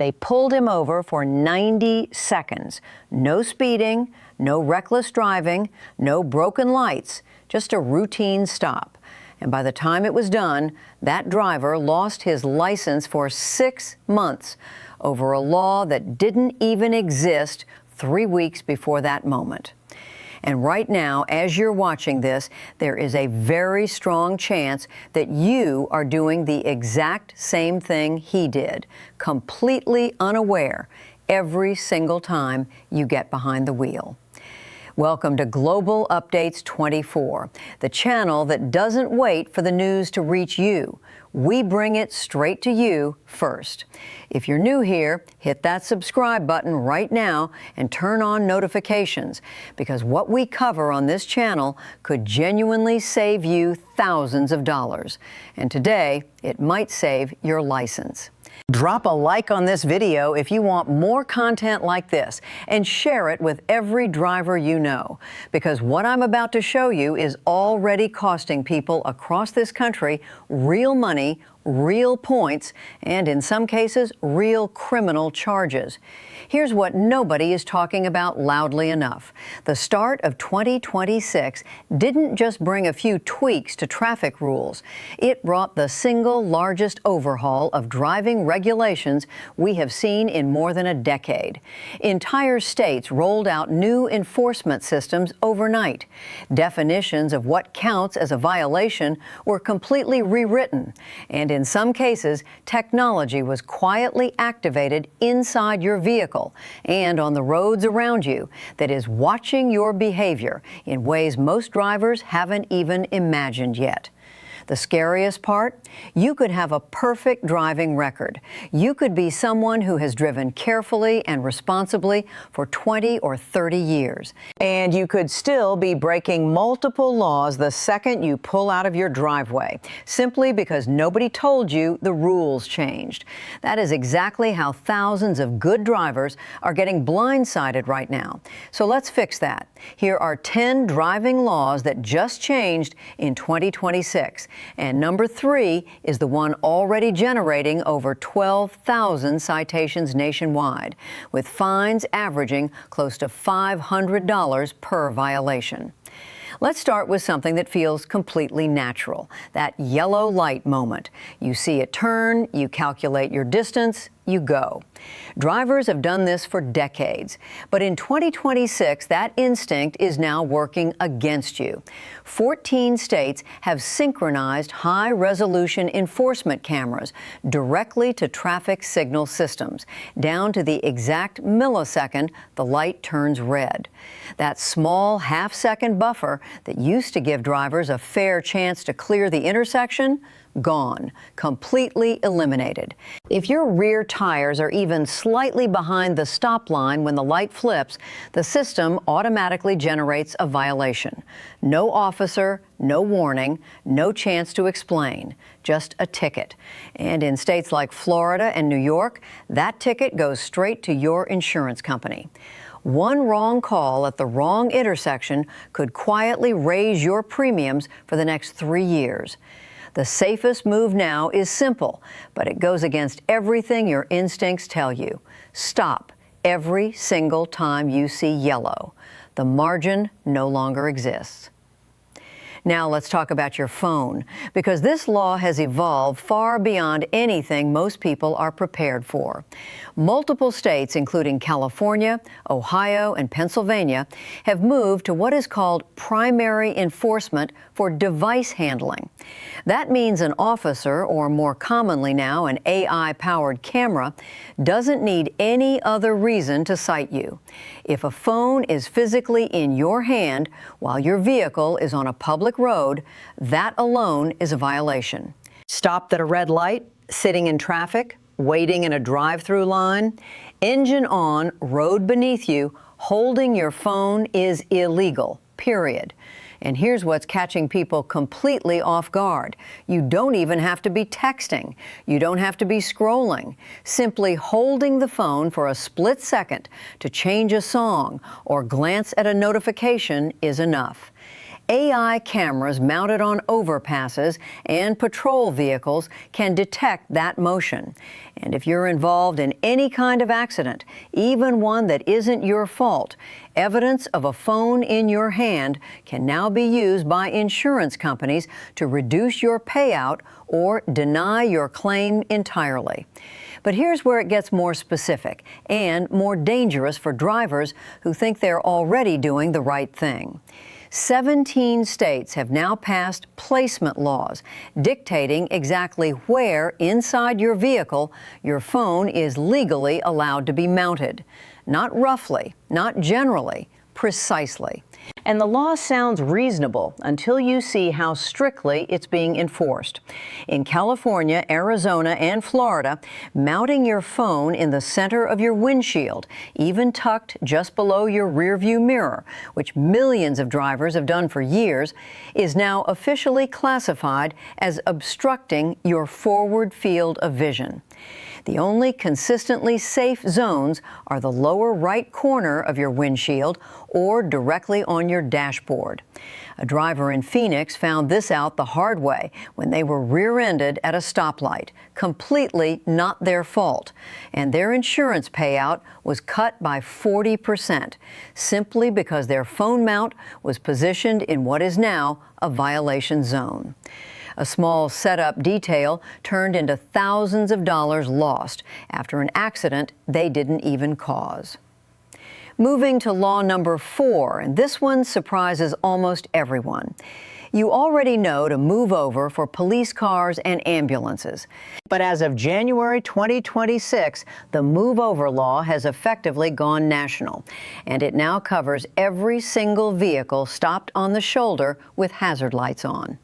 They pulled him over for 90 seconds. No speeding, no reckless driving, no broken lights, just a routine stop. And by the time it was done, that driver lost his license for 6 months over a law that didn't even exist 3 weeks before that moment. And right now, as you're watching this, there is a very strong chance that you are doing the exact same thing he did, completely unaware, every single time you get behind the wheel. Welcome to Global Updates 24, the channel that doesn't wait for the news to reach you. We bring it straight to you first. If you're new here, hit that subscribe button right now and turn on notifications, because what we cover on this channel could genuinely save you thousands of dollars. And today, it might save your license. Drop a like on this video if you want more content like this, and share it with every driver you know, because what I'm about to show you is already costing people across this country real money, real points, and in some cases, real criminal charges. Here's what nobody is talking about loudly enough. The start of 2026 didn't just bring a few tweaks to traffic rules. It brought the single largest overhaul of driving regulations we have seen in more than a decade. Entire states rolled out new enforcement systems overnight. Definitions of what counts as a violation were completely rewritten, and in some cases, technology was quietly activated inside your vehicle and on the roads around you that is watching your behavior in ways most drivers haven't even imagined yet. The scariest part? You could have a perfect driving record. You could be someone who has driven carefully and responsibly for 20 or 30 years. And you could still be breaking multiple laws the second you pull out of your driveway, simply because nobody told you the rules changed. That is exactly how thousands of good drivers are getting blindsided right now. So let's fix that. Here are 10 driving laws that just changed in 2026. And number 3 is the one already generating over 12,000 citations nationwide, with fines averaging close to $500 per violation. Let's start with something that feels completely natural, that yellow light moment. You see it turn, you calculate your distance, you go. Drivers have done this for decades, but in 2026, that instinct is now working against you. 14 states have synchronized high-resolution enforcement cameras directly to traffic signal systems, down to the exact millisecond the light turns red. That small half-second buffer that used to give drivers a fair chance to clear the intersection, gone, completely eliminated. If your rear tires are even slightly behind the stop line when the light flips, the system automatically generates a violation. No officer, no warning, no chance to explain, just a ticket. And in states like Florida and New York, that ticket goes straight to your insurance company. One wrong call at the wrong intersection could quietly raise your premiums for the next 3 years. The safest move now is simple, but it goes against everything your instincts tell you. Stop every single time you see yellow. The margin no longer exists. Now let's talk about your phone, because this law has evolved far beyond anything most people are prepared for. Multiple states, including California, Ohio, and Pennsylvania, have moved to what is called primary enforcement for device handling. That means an officer, or more commonly now an AI-powered camera, doesn't need any other reason to cite you. If a phone is physically in your hand while your vehicle is on a public road, that alone is a violation. Stopped at a red light, sitting in traffic, waiting in a drive-through line, engine on, road beneath you, holding your phone is illegal, period. And here's what's catching people completely off guard. You don't even have to be texting. You don't have to be scrolling. Simply holding the phone for a split second to change a song or glance at a notification is enough. AI cameras mounted on overpasses and patrol vehicles can detect that motion. And if you're involved in any kind of accident, even one that isn't your fault, evidence of a phone in your hand can now be used by insurance companies to reduce your payout or deny your claim entirely. But here's where it gets more specific and more dangerous for drivers who think they're already doing the right thing. 17 states have now passed placement laws dictating exactly where inside your vehicle your phone is legally allowed to be mounted. Not roughly, not generally, precisely. And the law sounds reasonable until you see how strictly it's being enforced. In California, Arizona, and Florida, mounting your phone in the center of your windshield, even tucked just below your rearview mirror, which millions of drivers have done for years, is now officially classified as obstructing your forward field of vision. The only consistently safe zones are the lower right corner of your windshield or directly on your dashboard. A driver in Phoenix found this out the hard way when they were rear-ended at a stoplight, completely not their fault, and their insurance payout was cut by 40%, simply because their phone mount was positioned in what is now a violation zone. A small setup detail turned into thousands of dollars lost after an accident they didn't even cause. Moving to law number 4, and this one surprises almost everyone. You already know to move over for police cars and ambulances. But as of January 2026, the move over law has effectively gone national, and it now covers every single vehicle stopped on the shoulder with hazard lights on.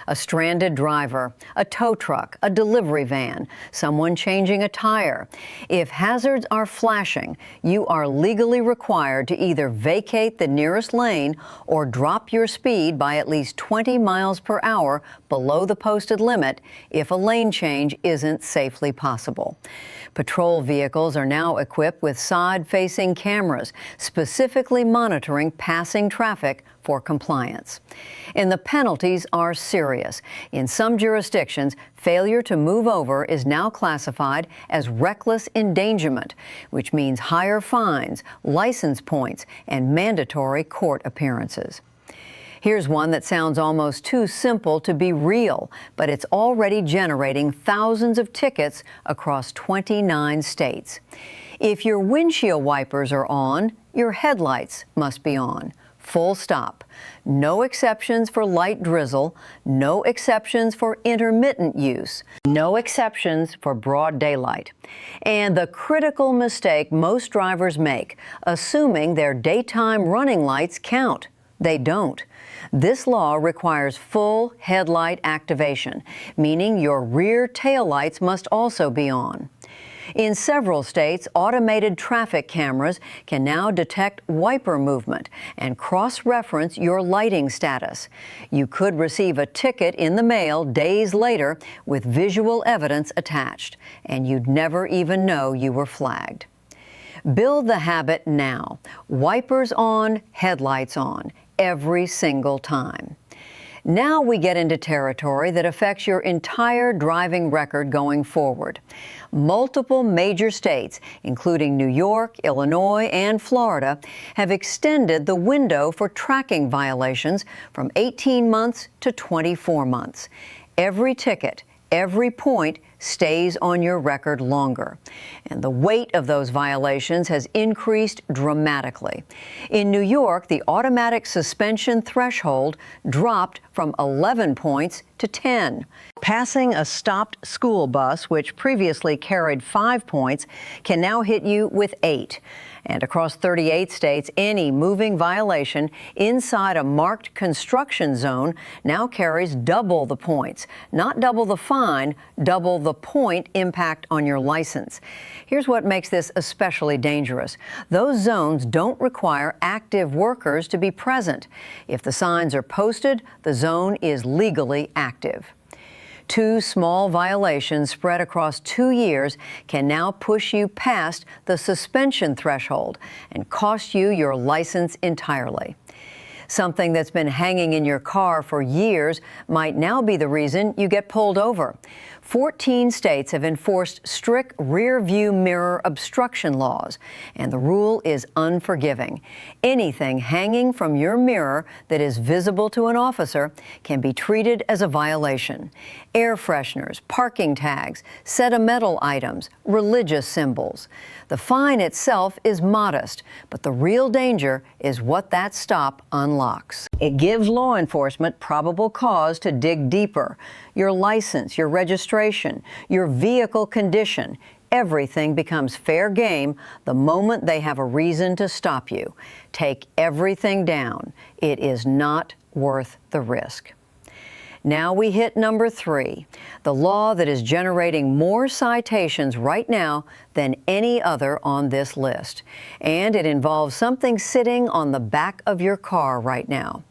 A stranded driver, a tow truck, a delivery van, someone changing a tire. If hazards are flashing, you are legally required to either vacate the nearest lane or drop your speed by at least 20 miles per hour below the posted limit if a lane change isn't safely possible. Patrol vehicles are now equipped with side-facing cameras, specifically monitoring passing traffic for compliance. And the penalties are serious. In some jurisdictions, failure to move over is now classified as reckless endangerment, which means higher fines, license points, and mandatory court appearances. Here's one that sounds almost too simple to be real, but it's already generating thousands of tickets across 29 states. If your windshield wipers are on, your headlights must be on. Full stop. No exceptions for light drizzle, no exceptions for intermittent use, no exceptions for broad daylight. And the critical mistake most drivers make, assuming their daytime running lights count. They don't. This law requires full headlight activation, meaning your rear taillights must also be on. In several states, automated traffic cameras can now detect wiper movement and cross-reference your lighting status. You could receive a ticket in the mail days later with visual evidence attached, and you'd never even know you were flagged. Build the habit now. Wipers on, headlights on, every single time. Now we get into territory that affects your entire driving record going forward. Multiple major states, including New York, Illinois, and Florida, have extended the window for tracking violations from 18 months to 24 months. Every ticket, every point stays on your record longer. And the weight of those violations has increased dramatically. In New York, the automatic suspension threshold dropped from 11 points to 10. Passing a stopped school bus, which previously carried 5 points, can now hit you with 8. And across 38 states, any moving violation inside a marked construction zone now carries double the points. Not double the fine, double the point impact on your license. Here's what makes this especially dangerous. Those zones don't require active workers to be present. If the signs are posted, the zone is legally active. 2 small violations spread across 2 years can now push you past the suspension threshold and cost you your license entirely. Something that's been hanging in your car for years might now be the reason you get pulled over. 14 states have enforced strict rear-view mirror obstruction laws, and the rule is unforgiving. Anything hanging from your mirror that is visible to an officer can be treated as a violation. Air fresheners, parking tags, sentimental items, religious symbols. The fine itself is modest, but the real danger is what that stop unlocks. It gives law enforcement probable cause to dig deeper. Your license, your registration, your vehicle condition, everything becomes fair game the moment they have a reason to stop you. Take everything down. It is not worth the risk. Now we hit number 3, the law that is generating more citations right now than any other on this list. And it involves something sitting on the back of your car right now.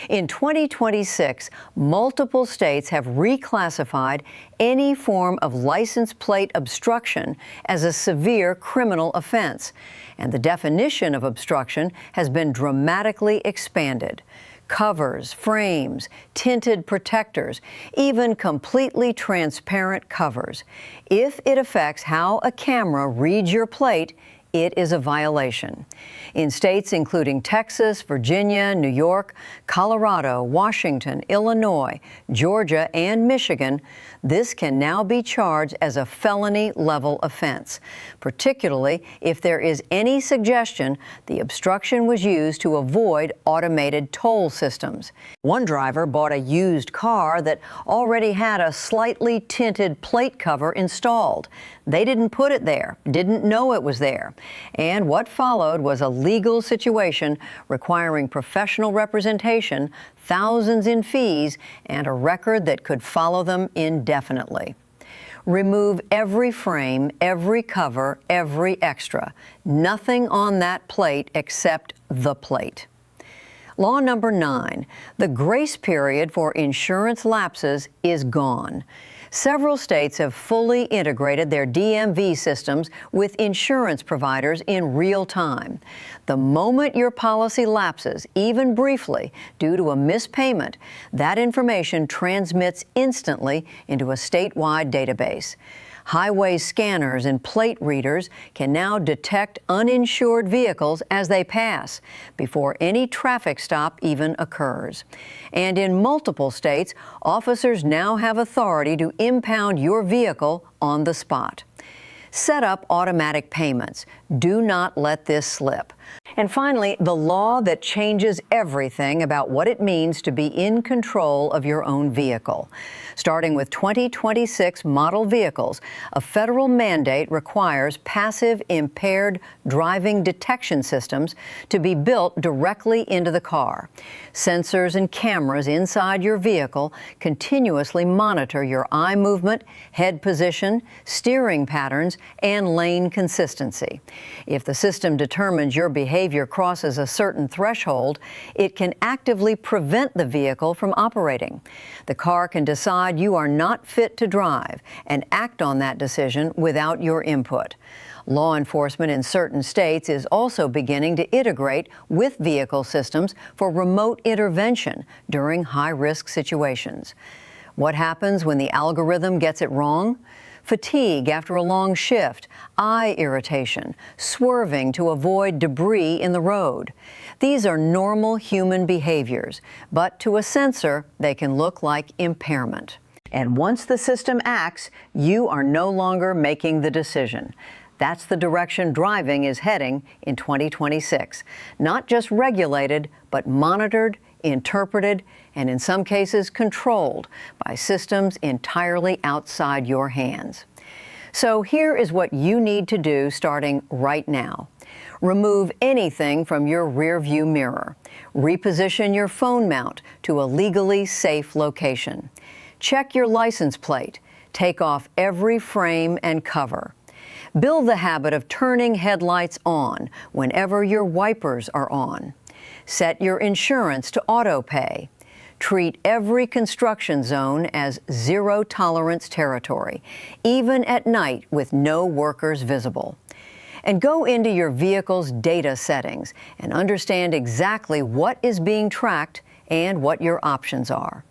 In 2026, multiple states have reclassified any form of license plate obstruction as a severe criminal offense, and the definition of obstruction has been dramatically expanded. Covers, frames, tinted protectors, even completely transparent covers. If it affects how a camera reads your plate, it is a violation. In states including Texas, Virginia, New York, Colorado, Washington, Illinois, Georgia, and Michigan, this can now be charged as a felony-level offense, particularly if there is any suggestion the obstruction was used to avoid automated toll systems. One driver bought a used car that already had a slightly tinted plate cover installed. They didn't put it there, didn't know it was there. And what followed was a legal situation requiring professional representation, thousands in fees, and a record that could follow them indefinitely. Remove every frame, every cover, every extra. Nothing on that plate except the plate. Law number 9, the grace period for insurance lapses is gone. Several states have fully integrated their DMV systems with insurance providers in real time. The moment your policy lapses, even briefly, due to a missed payment, that information transmits instantly into a statewide database. Highway scanners and plate readers can now detect uninsured vehicles as they pass before any traffic stop even occurs. And in multiple states, officers now have authority to impound your vehicle on the spot. Set up automatic payments. Do not let this slip. And finally, the law that changes everything about what it means to be in control of your own vehicle. Starting with 2026 model vehicles, a federal mandate requires passive impaired driving detection systems to be built directly into the car. Sensors and cameras inside your vehicle continuously monitor your eye movement, head position, steering patterns, and lane consistency. If the system determines your behavior crosses a certain threshold, it can actively prevent the vehicle from operating. The car can decide you are not fit to drive and act on that decision without your input. Law enforcement in certain states is also beginning to integrate with vehicle systems for remote intervention during high-risk situations. What happens when the algorithm gets it wrong? Fatigue after a long shift, eye irritation, swerving to avoid debris in the road. These are normal human behaviors, but to a sensor, they can look like impairment. And once the system acts, you are no longer making the decision. That's the direction driving is heading in 2026. Not just regulated, but monitored, interpreted, and in some cases controlled by systems entirely outside your hands. So here is what you need to do starting right now. Remove anything from your rear-view mirror. Reposition your phone mount to a legally safe location. Check your license plate. Take off every frame and cover. Build the habit of turning headlights on whenever your wipers are on. Set your insurance to auto pay. Treat every construction zone as zero-tolerance territory, even at night with no workers visible. And go into your vehicle's data settings and understand exactly what is being tracked and what your options are.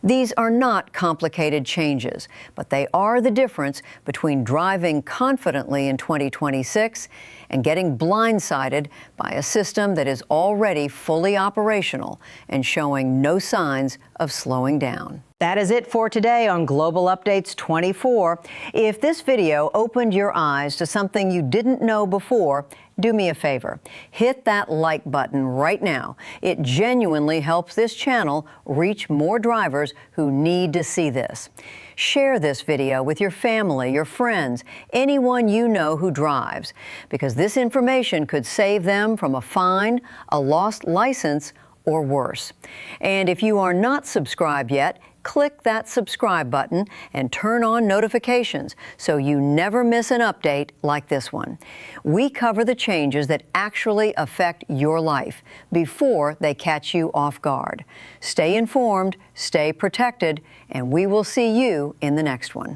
These are not complicated changes, but they are the difference between driving confidently in 2026 and getting blindsided by a system that is already fully operational and showing no signs of slowing down. That is it for today on Global Updates 24. If this video opened your eyes to something you didn't know before, do me a favor. Hit that like button right now. It genuinely helps this channel reach more drivers who need to see this. Share this video with your family, your friends, anyone you know who drives, because this information could save them from a fine, a lost license, or worse. And if you are not subscribed yet, click that subscribe button and turn on notifications so you never miss an update like this one. We cover the changes that actually affect your life before they catch you off guard. Stay informed, stay protected, and we will see you in the next one.